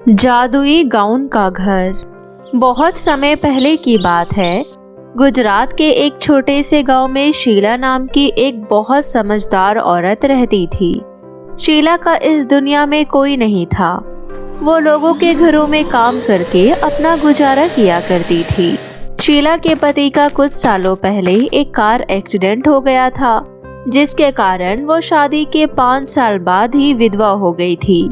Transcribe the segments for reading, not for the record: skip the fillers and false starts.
जादुई गाउन का घर। बहुत समय पहले की बात है। गुजरात के एक छोटे से गांव में शीला नाम की एक बहुत समझदार औरत रहती थी। शीला का इस दुनिया में कोई नहीं था। वो लोगों के घरों में काम करके अपना गुजारा किया करती थी। शीला के पति का कुछ सालों पहले एक कार एक्सीडेंट हो गया था, जिसके कारण वो शादी के 5 साल बाद ही विधवा हो गई थी।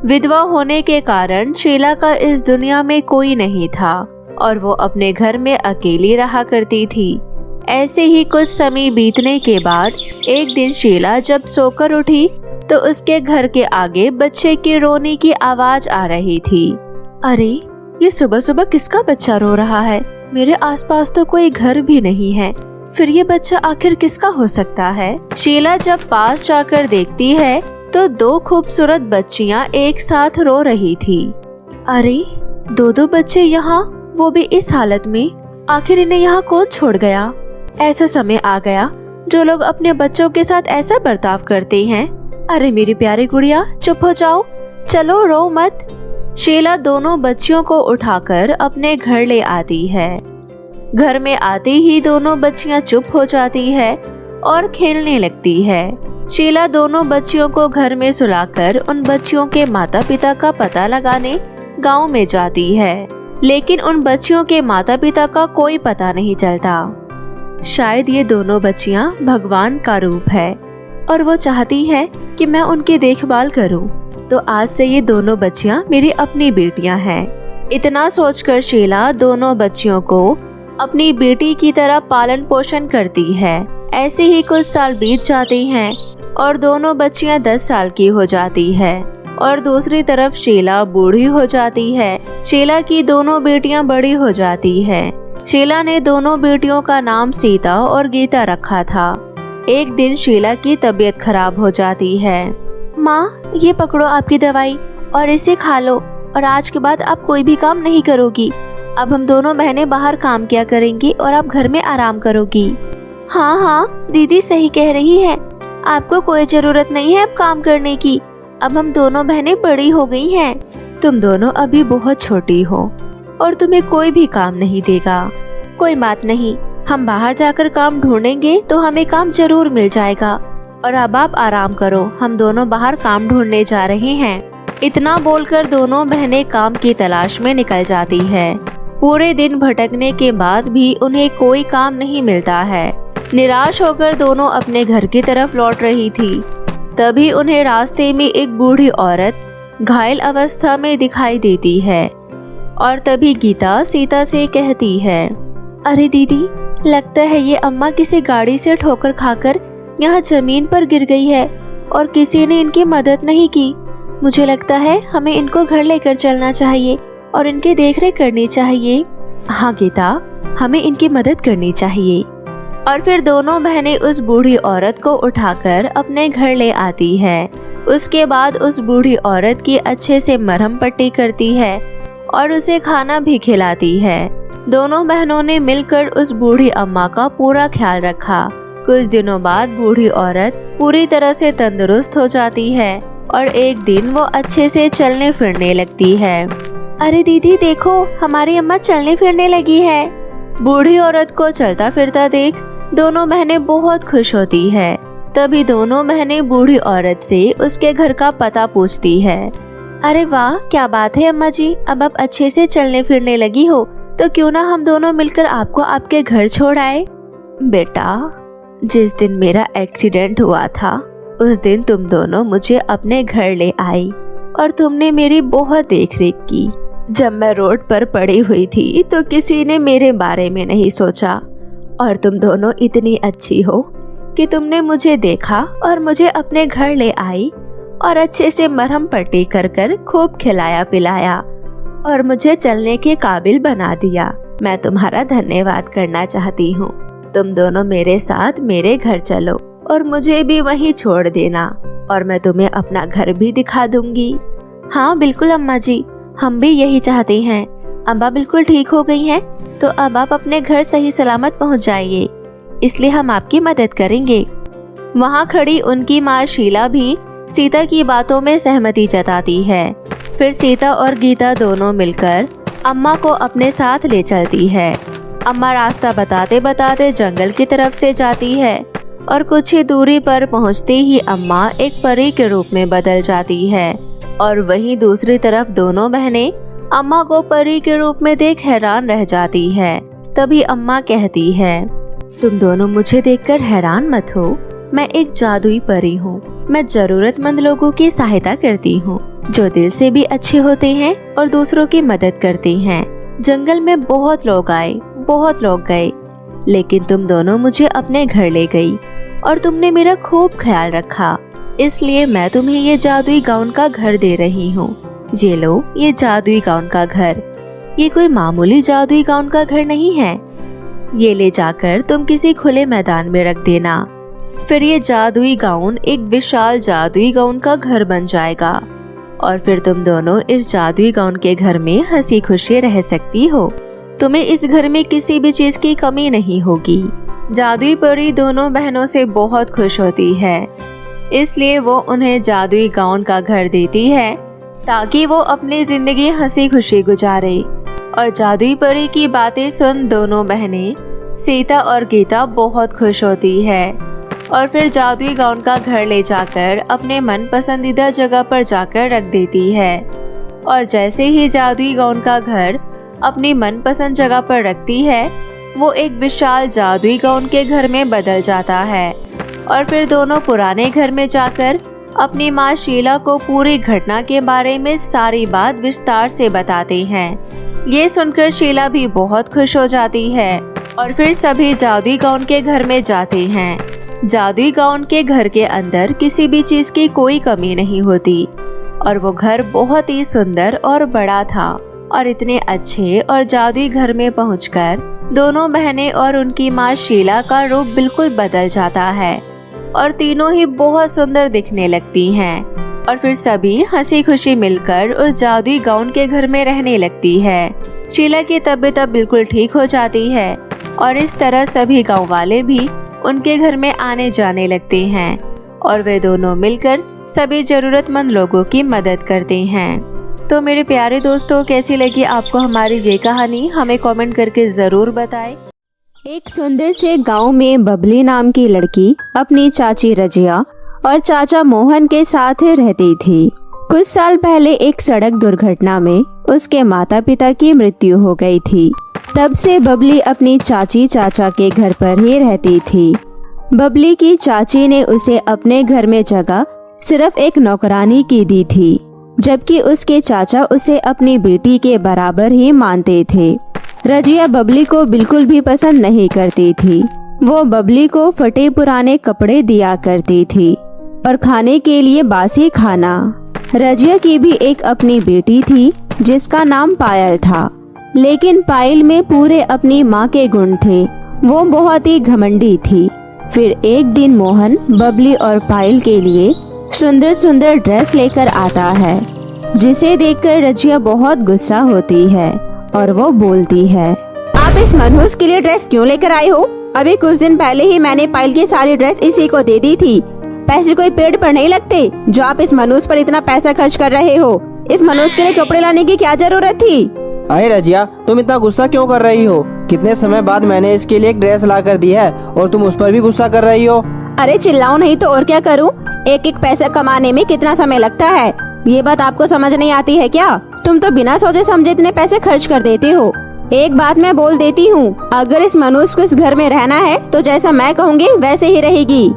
विधवा होने के कारण शीला का इस दुनिया में कोई नहीं था और वो अपने घर में अकेली रहा करती थी। ऐसे ही कुछ समय बीतने के बाद एक दिन शीला जब सोकर उठी तो उसके घर के आगे बच्चे के रोने की आवाज आ रही थी। अरे, ये सुबह सुबह किसका बच्चा रो रहा है? मेरे आसपास तो कोई घर भी नहीं है, फिर ये बच्चा आखिर किसका हो सकता है? शीला जब पास जाकर देखती है तो 2 खूबसूरत बच्चियां एक साथ रो रही थी। अरे, 2 बच्चे यहाँ, वो भी इस हालत में, आखिर इन्हें यहाँ कौन छोड़ गया? ऐसा समय आ गया जो लोग अपने बच्चों के साथ ऐसा बर्ताव करते हैं। अरे मेरी प्यारी गुड़िया, चुप हो जाओ, चलो रो मत। शीला दोनों बच्चियों को उठाकर अपने घर ले आती है। घर में आते ही दोनों बच्चियां चुप हो जाती है और खेलने लगती है। शीला दोनों बच्चियों को घर में सुलाकर उन बच्चियों के माता पिता का पता लगाने गांव में जाती है, लेकिन उन बच्चियों के माता पिता का कोई पता नहीं चलता। शायद ये दोनों बच्चियां भगवान का रूप है और वो चाहती है कि मैं उनकी देखभाल करूं, तो आज से ये दोनों बच्चियां मेरी अपनी बेटियां हैं। इतना सोचकर शीला दोनों बच्चियों को अपनी बेटी की तरह पालन पोषण करती है। ऐसे ही कुछ साल बीत जाते हैं और दोनों बच्चियां 10 साल की हो जाती है और दूसरी तरफ शीला बूढ़ी हो जाती है। शीला की दोनों बेटियां बड़ी हो जाती हैं। शीला ने दोनों बेटियों का नाम सीता और गीता रखा था। एक दिन शीला की तबीयत खराब हो जाती है। माँ, ये पकड़ो आपकी दवाई और इसे खा लो, और आज के बाद आप कोई भी काम नहीं करोगी। अब हम दोनों बहनें बाहर काम किया करेंगी और आप घर में आराम करोगी। हाँ हाँ, दीदी सही कह रही है, आपको कोई जरूरत नहीं है अब काम करने की। अब हम दोनों बहनें बड़ी हो गई हैं। तुम दोनों अभी बहुत छोटी हो और तुम्हें कोई भी काम नहीं देगा। कोई बात नहीं, हम बाहर जाकर काम ढूंढेंगे तो हमें काम जरूर मिल जाएगा। और अब आप आराम करो, हम दोनों बाहर काम ढूंढने जा रहे हैं। इतना बोलकर दोनों बहनें काम की तलाश में निकल जाती है। पूरे दिन भटकने के बाद भी उन्हें कोई काम नहीं मिलता है। निराश होकर दोनों अपने घर की तरफ लौट रही थी। तभी उन्हें रास्ते में एक बूढ़ी औरत घायल अवस्था में दिखाई देती है और तभी गीता सीता से कहती है, अरे दीदी, लगता है ये अम्मा किसी गाड़ी से ठोकर खाकर यहाँ जमीन पर गिर गई है और किसी ने इनकी मदद नहीं की। मुझे लगता है हमें इनको घर लेकर चलना चाहिए और इनकी देखरेख करनी चाहिए। हाँ गीता, हमें इनकी मदद करनी चाहिए। और फिर दोनों बहनें उस बूढ़ी औरत को उठाकर अपने घर ले आती है। उसके बाद उस बूढ़ी औरत की अच्छे से मरहम पट्टी करती है और उसे खाना भी खिलाती है। दोनों बहनों ने मिलकर उस बूढ़ी अम्मा का पूरा ख्याल रखा। कुछ दिनों बाद बूढ़ी औरत पूरी तरह से तंदुरुस्त हो जाती है और एक दिन वो अच्छे से चलने फिरने लगती है। अरे दीदी देखो, हमारी अम्मा चलने फिरने लगी है। बूढ़ी औरत को चलता फिरता देख दोनों बहनें बहुत खुश होती है। तभी दोनों बहनें बूढ़ी औरत से उसके घर का पता पूछती है। अरे वाह, क्या बात है अम्मा जी, अब आप अच्छे से चलने फिरने लगी हो, तो क्यों ना हम दोनों मिलकर आपको आपके घर छोड़ आए। बेटा, जिस दिन मेरा एक्सीडेंट हुआ था उस दिन तुम दोनों मुझे अपने घर ले आई और तुमने मेरी बहुत देखरेख की। जब मैं रोड पर पड़ी हुई थी तो किसी ने मेरे बारे में नहीं सोचा, और तुम दोनों इतनी अच्छी हो कि तुमने मुझे देखा और मुझे अपने घर ले आई और अच्छे से मरहम पट्टी कर कर खूब खिलाया पिलाया और मुझे चलने के काबिल बना दिया। मैं तुम्हारा धन्यवाद करना चाहती हूँ। तुम दोनों मेरे साथ मेरे घर चलो और मुझे भी वहीं छोड़ देना और मैं तुम्हें अपना घर भी दिखा दूंगी। हाँ बिल्कुल अम्मा जी, हम भी यही चाहते हैं। अम्मा बिल्कुल ठीक हो गई हैं, तो अब आप अपने घर सही सलामत पहुंच जाइए, इसलिए हम आपकी मदद करेंगे। वहां खड़ी उनकी माँ शीला भी सीता की बातों में सहमति जताती है फिर सीता और गीता दोनों मिलकर अम्मा को अपने साथ ले चलती है। अम्मा रास्ता बताते बताते जंगल की तरफ से जाती है और कुछ ही दूरी पर पहुंचते ही अम्मा एक परी के रूप में बदल जाती है। और वहीं दूसरी तरफ दोनों बहनें अम्मा को परी के रूप में देख हैरान रह जाती है। तभी अम्मा कहती है, तुम दोनों मुझे देखकर हैरान मत हो, मैं एक जादुई परी हूँ। मैं जरूरतमंद लोगों की सहायता करती हूँ, जो दिल से भी अच्छे होते हैं और दूसरों की मदद करते हैं। जंगल में बहुत लोग आए, बहुत लोग गए, लेकिन तुम दोनों मुझे अपने घर ले गई और तुमने मेरा खूब ख्याल रखा। इसलिए मैं तुम्हें ये जादुई गाउन का घर दे रही हूँ। ये लो, ये जादुई गाउन का घर। ये कोई मामूली जादुई गाउन का घर नहीं है। ये ले जाकर तुम किसी खुले मैदान में रख देना। फिर ये जादुई गाउन एक विशाल जादुई गाउन का घर बन जाएगा और फिर तुम दोनों इस जादुई गाउन के घर में हंसी खुशी रह सकती हो। तुम्हें इस घर में किसी भी चीज की कमी नहीं होगी। जादुई परी दोनों बहनों से बहुत खुश होती है, इसलिए वो उन्हें जादुई गाउन का घर देती है ताकि वो अपनी जिंदगी हंसी खुशी गुजारे। और जादुई परी की बातें सुन दोनों बहनें सीता और गीता बहुत खुश होती है और फिर जादुई गाउन का घर ले जाकर अपने मन पसंदीदा जगह पर जाकर रख देती है। और जैसे ही जादुई गाउन का घर अपनी मनपसंद जगह पर रखती है, वो एक विशाल जादुई गाउन के घर में बदल जाता है। और फिर दोनों पुराने घर में जाकर अपनी माँ शीला को पूरी घटना के बारे में सारी बात विस्तार से बताते हैं। ये सुनकर शीला भी बहुत खुश हो जाती है और फिर सभी जादुई गाउन के घर में जाते हैं। जादुई गाउन के घर के अंदर किसी भी चीज की कोई कमी नहीं होती और वो घर बहुत ही सुंदर और बड़ा था। और इतने अच्छे और जादुई घर में पहुंचकर दोनों बहनें और उनकी माँ शीला का रूप बिल्कुल बदल जाता है और तीनों ही बहुत सुंदर दिखने लगती हैं। और फिर सभी हंसी खुशी मिलकर उस जादुई गाउन के घर में रहने लगती है। शीला की तबीयत अब बिल्कुल ठीक हो जाती है और इस तरह सभी गाँव वाले भी उनके घर में आने जाने लगते हैं और वे दोनों मिलकर सभी जरूरतमंद लोगों की मदद करते हैं। तो मेरे प्यारे दोस्तों, कैसी लगी आपको हमारी ये कहानी, हमें कमेंट करके ज़रूर बताएं। एक सुंदर से गांव में बबली नाम की लड़की अपनी चाची रजिया और चाचा मोहन के साथ रहती थी। कुछ साल पहले एक सड़क दुर्घटना में उसके माता पिता की मृत्यु हो गई थी। तब से बबली अपनी चाची चाचा के घर पर ही रहती थी। बबली की चाची ने उसे अपने घर में जगह सिर्फ एक नौकरानी की दी थी, जबकि उसके चाचा उसे अपनी बेटी के बराबर ही मानते थे। रजिया बबली को बिल्कुल भी पसंद नहीं करती थी। वो बबली को फटे पुराने कपड़े दिया करती थी और खाने के लिए बासी खाना। रजिया की भी एक अपनी बेटी थी जिसका नाम पायल था, लेकिन पायल में पूरे अपनी माँ के गुण थे। वो बहुत ही घमंडी थी। फिर एक दिन मोहन बबली और पायल के लिए सुंदर सुंदर ड्रेस लेकर आता है, जिसे देखकर रजिया बहुत गुस्सा होती है और वो बोलती है, आप इस मनहूस के लिए ड्रेस क्यों लेकर आए हो? अभी कुछ दिन पहले ही मैंने पायल की सारी ड्रेस इसी को दे दी थी। पैसे कोई पेड़ पर नहीं लगते जो आप इस मनहूस पर इतना पैसा खर्च कर रहे हो। इस मनहूस के लिए कपड़े लाने की क्या जरूरत थी? अरे रजिया, तुम इतना गुस्सा क्यों कर रही हो? कितने समय बाद मैंने इसके लिए एक ड्रेस ला कर दी है और तुम उस पर भी गुस्सा कर रही हो। अरे चिल्लाओ नहीं तो और क्या करूं? एक एक पैसा कमाने में कितना समय लगता है, ये बात आपको समझ नहीं आती है क्या? तुम तो बिना सोचे समझे इतने पैसे खर्च कर देते हो। एक बात मैं बोल देती हूँ, अगर इस मनुष्य को इस घर में रहना है तो जैसा मैं कहूँगी वैसे ही रहेगी।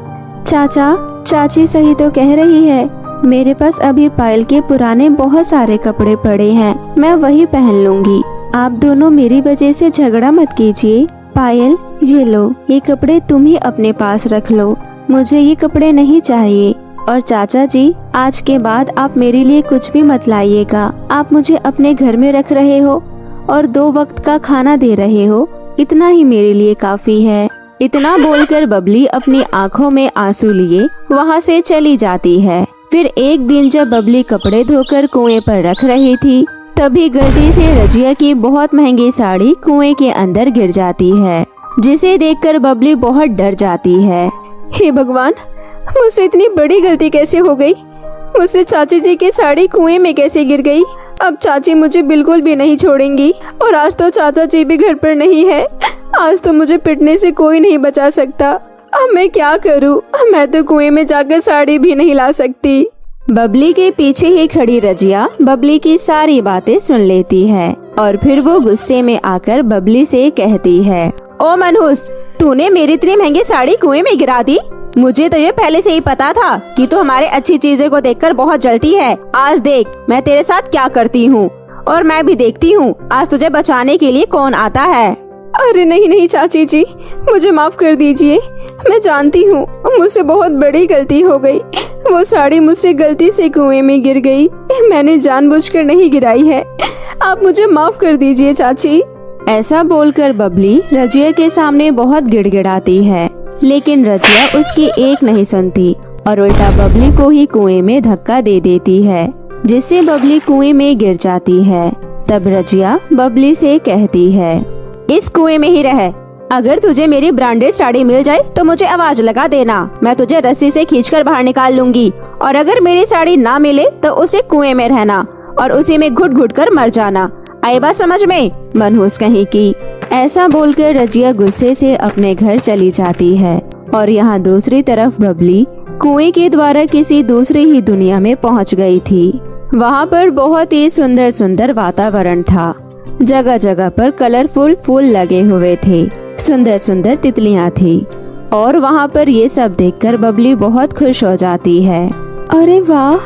चाचा चाची सही तो कह रही है। मेरे पास अभी पायल के पुराने बहुत सारे कपड़े पड़े हैं, मैं वही पहन लूंगी। आप दोनों मेरी वजह से झगड़ा मत कीजिए। पायल, ये लो, ये कपड़े तुम ही अपने पास रख लो, मुझे ये कपड़े नहीं चाहिए। और चाचा जी, आज के बाद आप मेरे लिए कुछ भी मत लाइएगा। आप मुझे अपने घर में रख रहे हो और 2 वक्त का खाना दे रहे हो, इतना ही मेरे लिए काफी है। इतना बोलकर बबली अपनी आंखों में आंसू लिए वहाँ से चली जाती है। फिर एक दिन जब बबली कपड़े धोकर कुएं पर रख रही थी, तभी गलती से रजिया की बहुत महंगी साड़ी कुएं के अंदर गिर जाती है, जिसे देखकर बबली बहुत डर जाती है। हे भगवान, मुझसे इतनी बड़ी गलती कैसे हो गई? मुझसे चाची जी की साड़ी कुएं में कैसे गिर गई? अब चाची मुझे बिल्कुल भी नहीं छोड़ेंगी और आज तो चाचा जी भी घर पर नहीं है। आज तो मुझे पिटने से कोई नहीं बचा सकता। अब मैं क्या करूं? मैं तो कुएं में जाकर साड़ी भी नहीं ला सकती। बबली के पीछे ही खड़ी रजिया बबली की सारी बातें सुन लेती है और फिर वो गुस्से में आकर बबली से कहती है, ओ मनहूस, तूने मेरी इतनी महंगी साड़ी कुएं में गिरा दी। मुझे तो ये पहले से ही पता था कि तू हमारे अच्छी चीजें को देखकर बहुत जलती है। आज देख मैं तेरे साथ क्या करती हूँ और मैं भी देखती हूँ आज तुझे बचाने के लिए कौन आता है। अरे नहीं नहीं चाची जी, मुझे माफ कर दीजिए। मैं जानती हूँ मुझसे बहुत बड़ी गलती हो गई। वो साड़ी मुझसे गलती से कुएं में गिर गई। मैंने जानबूझकर नहीं गिराई है। आप मुझे माफ कर दीजिए चाची। ऐसा बोलकर बबली रजिया के सामने बहुत गिड़गिड़ाती है, लेकिन रजिया उसकी एक नहीं सुनती और उल्टा बबली को ही कुएं में धक्का दे देती है, जिससे बबली कुएं में गिर जाती है। तब रजिया बबली से कहती है, इस कुएं में ही रह। अगर तुझे मेरी ब्रांडेड साड़ी मिल जाए तो मुझे आवाज लगा देना। मैं तुझे रस्सी से खींचकर बाहर निकाल लूंगी और अगर मेरी साड़ी ना मिले तो उसे कुएं में रहना और उसी में घुट घुट कर मर जाना। आई बात समझ में, मनहूस कहीं की। ऐसा बोलकर रजिया गुस्से से अपने घर चली जाती है और यहाँ दूसरी तरफ बबली कुएं के द्वारा किसी दूसरी ही दुनिया में पहुँच गई थी। वहाँ पर बहुत ही सुंदर सुंदर वातावरण था। जगह जगह पर कलरफुल फूल लगे हुए थे, सुंदर सुंदर तितलियाँ थी और वहाँ पर ये सब देखकर बबली बहुत खुश हो जाती है। अरे वाह,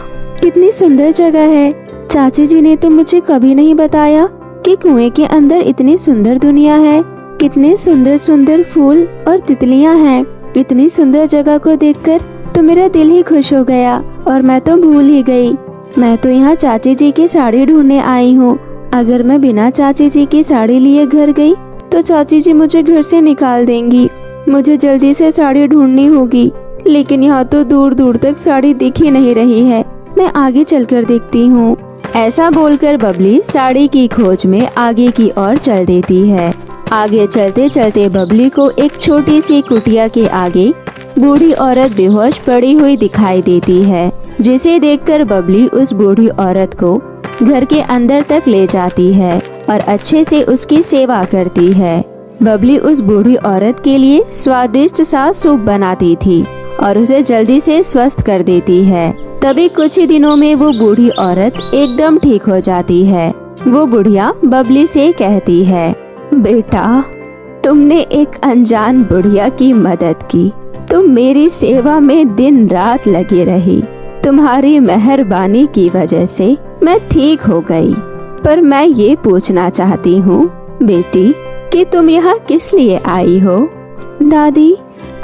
कितनी सुंदर जगह है। चाची जी ने तो मुझे कभी नहीं बताया कि कुएं के अंदर इतनी सुंदर दुनिया है। कितने सुंदर सुंदर फूल और तितलियां हैं। इतनी सुंदर जगह को देखकर तो मेरा दिल ही खुश हो गया और मैं तो भूल ही गई। मैं तो यहाँ चाची जी की साड़ी ढूंढने आई हूँ। अगर मैं बिना चाची जी की साड़ी लिए घर गई तो चाची जी मुझे घर से निकाल देंगी। मुझे जल्दी से साड़ी ढूंढनी होगी, लेकिन यहाँ तो दूर दूर तक साड़ी दिख ही नहीं रही है। मैं आगे चलकर देखती हूँ। ऐसा बोलकर बबली साड़ी की खोज में आगे की ओर चल देती है। आगे चलते चलते बबली को एक छोटी सी कुटिया के आगे बूढ़ी औरत बेहोश पड़ी हुई दिखाई देती है, जिसे देखकर बबली उस बूढ़ी औरत को घर के अंदर तक ले जाती है और अच्छे से उसकी सेवा करती है। बबली उस बूढ़ी औरत के लिए स्वादिष्ट सा सूप बनाती थी और उसे जल्दी से स्वस्थ कर देती है। तभी कुछ ही दिनों में वो बूढ़ी औरत एकदम ठीक हो जाती है। वो बुढ़िया बबली से कहती है, बेटा, तुमने एक अनजान बुढ़िया की मदद की। तुम मेरी सेवा में दिन रात लगी रही। तुम्हारी मेहरबानी की वजह से मैं ठीक हो गई। पर मैं ये पूछना चाहती हूँ बेटी कि तुम यहाँ किस लिए आई हो? दादी,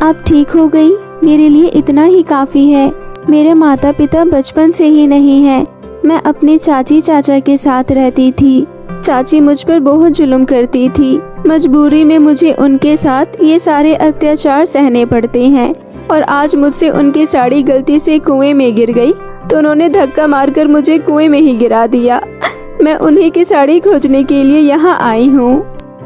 आप ठीक हो गई, मेरे लिए इतना ही काफी है। मेरे माता पिता बचपन से ही नहीं है। मैं अपने चाची चाचा के साथ रहती थी। चाची मुझ पर बहुत जुल्म करती थी। मजबूरी में मुझे उनके साथ ये सारे अत्याचार सहने पड़ते हैं और आज मुझसे उनकी साड़ी गलती से कुएं में गिर गई तो उन्होंने धक्का मारकर मुझे कुएं में ही गिरा दिया। मैं उन्हीं की साड़ी खोजने के लिए यहाँ आई हूँ।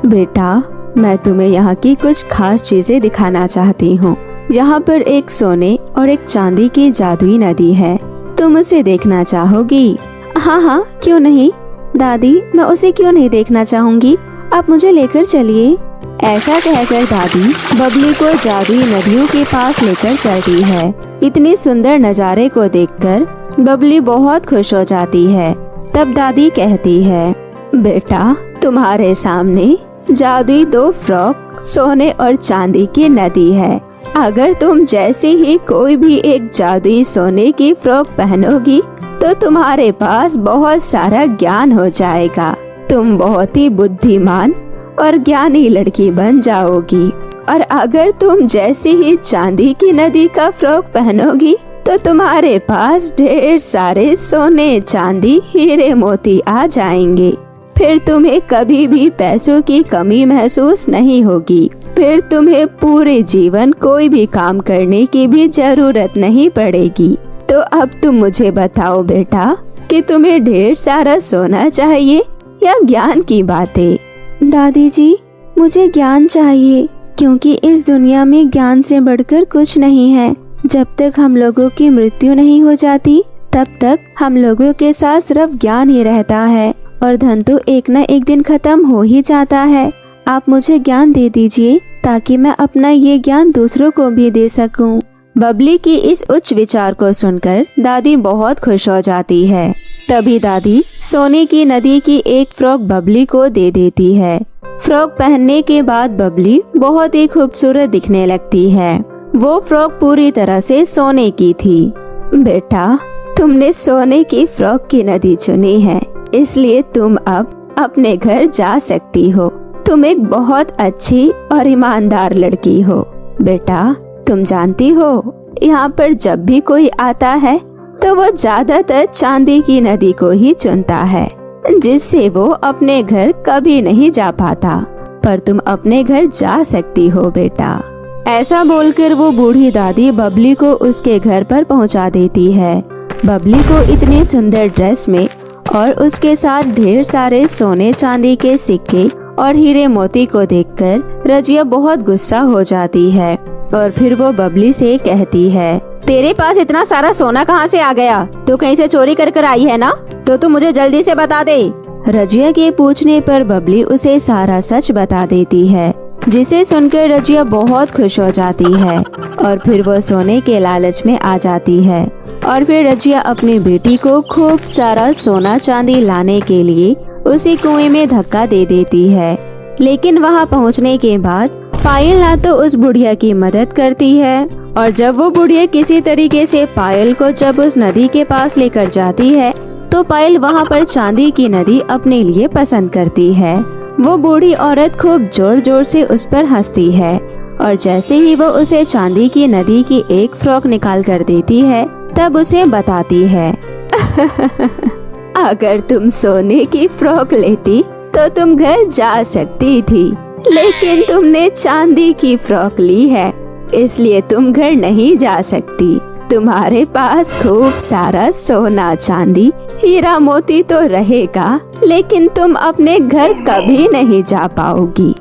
बेटा, मैं तुम्हें यहाँ की कुछ खास चीजें दिखाना चाहती हूँ। यहाँ पर एक सोने और एक चांदी की जादुई नदी है। तुम उसे देखना चाहोगी? हाँ हाँ, क्यों नहीं दादी, मैं उसे क्यों नहीं देखना चाहूँगी। आप मुझे लेकर चलिए। ऐसा कहकर दादी बबली को जादुई नदियों के पास लेकर चलती है। इतनी सुंदर नज़ारे को देखकर बबली बहुत खुश हो जाती है। तब दादी कहती है, बेटा, तुम्हारे सामने जादुई 2 फ्रॉक सोने और चांदी की नदी है। अगर तुम जैसे ही कोई भी एक जादुई सोने की फ्रॉक पहनोगी तो तुम्हारे पास बहुत सारा ज्ञान हो जाएगा। तुम बहुत ही बुद्धिमान और ज्ञानी लड़की बन जाओगी। और अगर तुम जैसे ही चांदी की नदी का फ्रॉक पहनोगी तो तुम्हारे पास ढेर सारे सोने, चांदी, हीरे मोती आ जाएंगे। फिर तुम्हें कभी भी पैसों की कमी महसूस नहीं होगी। फिर तुम्हें पूरे जीवन कोई भी काम करने की भी जरूरत नहीं पड़ेगी। तो अब तुम मुझे बताओ बेटा कि तुम्हें ढेर सारा सोना चाहिए या ज्ञान की बातें? दादी जी, मुझे ज्ञान चाहिए, क्योंकि इस दुनिया में ज्ञान से बढ़कर कुछ नहीं है। जब तक हम लोगों की मृत्यु नहीं हो जाती तब तक हम लोगों के साथ सिर्फ ज्ञान ही रहता है और धन तो एक न एक दिन खत्म हो ही जाता है। आप मुझे ज्ञान दे दीजिए ताकि मैं अपना ये ज्ञान दूसरों को भी दे सकूं। बबली की इस उच्च विचार को सुनकर दादी बहुत खुश हो जाती है। तभी दादी सोने की नदी की एक फ्रॉक बबली को दे देती है। फ्रॉक पहनने के बाद बबली बहुत ही खूबसूरत दिखने लगती है। वो फ्रॉक पूरी तरह से सोने की थी। बेटा, तुमने सोने की फ्रॉक की नदी चुनी है, इसलिए तुम अब अपने घर जा सकती हो। तुम एक बहुत अच्छी और ईमानदार लड़की हो। बेटा, तुम जानती हो यहाँ पर जब भी कोई आता है तो वो ज्यादातर चांदी की नदी को ही चुनता है, जिससे वो अपने घर कभी नहीं जा पाता। पर तुम अपने घर जा सकती हो बेटा। ऐसा बोलकर वो बूढ़ी दादी बबली को उसके घर पर पहुंचा देती है। बबली को इतने सुंदर ड्रेस में और उसके साथ ढेर सारे सोने चांदी के सिक्के और हीरे मोती को देखकर रजिया बहुत गुस्सा हो जाती है और फिर वो बबली से कहती है, तेरे पास इतना सारा सोना कहाँ से आ गया? तू कहीं से चोरी कर कर आई है ना? तो तू मुझे जल्दी से बता दे। रजिया के पूछने पर बबली उसे सारा सच बता देती है, जिसे सुनकर रजिया बहुत खुश हो जाती है और फिर वो सोने के लालच में आ जाती है। और फिर रजिया अपनी बेटी को खूब सारा सोना चांदी लाने के लिए उसी कुएं में धक्का दे देती है। लेकिन वहां पहुंचने के बाद पायल ना तो उस बुढ़िया की मदद करती है और जब वो बुढ़िया किसी तरीके से पायल को जब उस नदी के पास लेकर जाती है तो पायल वहाँ पर चांदी की नदी अपने लिए पसंद करती है। वो बूढ़ी औरत खूब जोर जोर से उस पर हंसती है और जैसे ही वो उसे चांदी की नदी की एक फ्रॉक निकाल कर देती है तब उसे बताती है अगर तुम सोने की फ्रॉक लेती तो तुम घर जा सकती थी, लेकिन तुमने चांदी की फ्रॉक ली है, इसलिए तुम घर नहीं जा सकती। तुम्हारे पास खूब सारा सोना चांदी हीरा मोती तो रहेगा, लेकिन तुम अपने घर कभी नहीं जा पाओगी।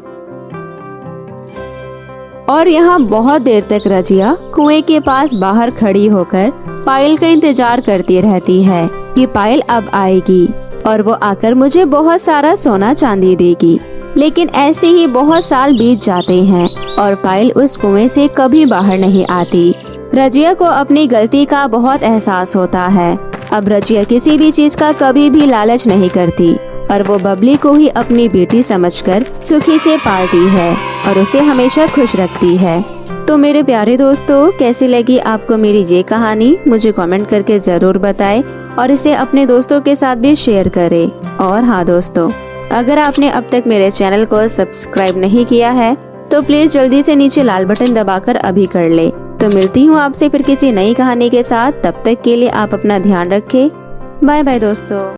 और यहाँ बहुत देर तक रजिया कुएं के पास बाहर खड़ी होकर पायल का इंतजार करती रहती है कि पायल अब आएगी और वो आकर मुझे बहुत सारा सोना चांदी देगी। लेकिन ऐसे ही बहुत साल बीत जाते हैं और पायल उस कुएं से कभी बाहर नहीं आती। रजिया को अपनी गलती का बहुत एहसास होता है। अब रजिया किसी भी चीज का कभी भी लालच नहीं करती और वो बबली को ही अपनी बेटी समझकर सुखी से पालती है और उसे हमेशा खुश रखती है। तो मेरे प्यारे दोस्तों, कैसी लगी आपको मेरी ये कहानी? मुझे कमेंट करके जरूर बताएं और इसे अपने दोस्तों के साथ भी शेयर करें। और हाँ दोस्तों, अगर आपने अब तक मेरे चैनल को सब्सक्राइब नहीं किया है तो प्लीज जल्दी से नीचे लाल बटन दबाकर अभी कर ले। तो मिलती हूँ आपसे फिर किसी नई कहानी के साथ। तब तक के लिए आप अपना ध्यान रखें। बाय बाय दोस्तों।